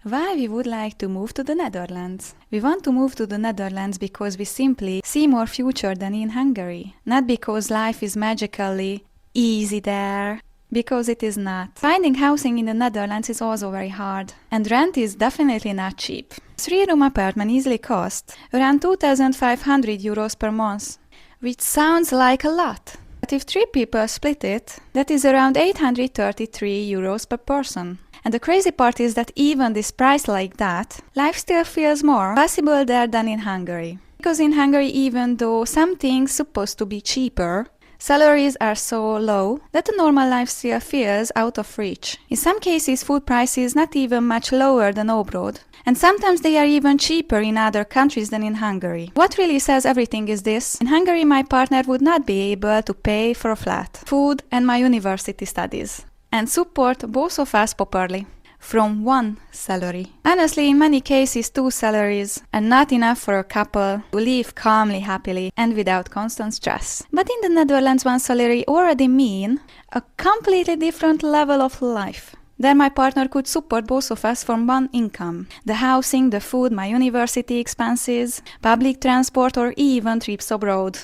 Why we would like to move to the Netherlands? We want to move to the Netherlands because we simply see more future than in Hungary. Not because life is magically easy there, because it is not. Finding housing in the Netherlands is also very hard, and rent is definitely not cheap. A 3-room apartment easily costs around 2,500 euros per month, which sounds like a lot. But if 3 people split it, that is around 833 euros per person. And the crazy part is that even this price like that, life still feels more possible there than in Hungary. Because in Hungary, even though some things supposed to be cheaper, salaries are so low that the normal life still feels out of reach. In some cases, food prices not even much lower than abroad. And sometimes they are even cheaper in other countries than in Hungary. What really says everything is this: in Hungary my partner would not be able to pay for a flat, food and my university studies, and support both of us properly from one salary. Honestly, in many cases 2 salaries are not enough for a couple to live calmly, happily and without constant stress. But in the Netherlands, 1 salary already mean a completely different level of life. There my partner could support both of us from one income. The housing, the food, my university expenses, public transport or even trips abroad.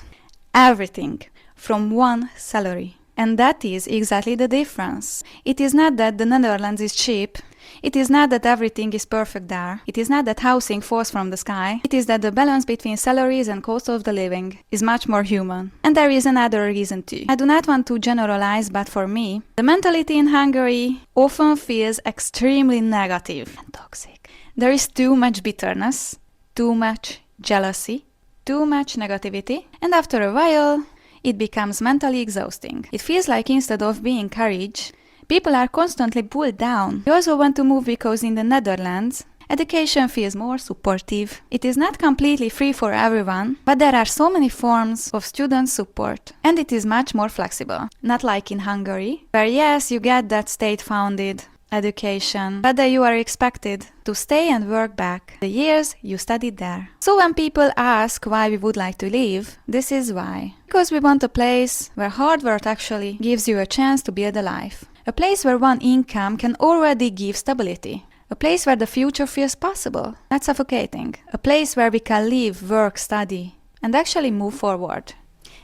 Everything from one salary. And that is exactly the difference. It is not that the Netherlands is cheap. It is not that everything is perfect there. It is not that housing falls from the sky. It is that the balance between salaries and cost of the living is much more human. And there is another reason too. I do not want to generalize, but for me, the mentality in Hungary often feels extremely negative and toxic. There is too much bitterness, too much jealousy, too much negativity, and after a while, it becomes mentally exhausting. It feels like instead of being encouraged, people are constantly pulled down. We also want to move because in the Netherlands, education feels more supportive. It is not completely free for everyone, but there are so many forms of student support, and it is much more flexible. Not like in Hungary, where yes, you get that state-funded education, but that you are expected to stay and work back the years you studied there. So when people ask why we would like to leave, this is why. Because we want a place where hard work actually gives you a chance to build a life. A place where one income can already give stability. A place where the future feels possible, not suffocating. A place where we can live, work, study, and actually move forward.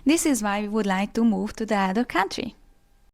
This is why we would like to move to the other country.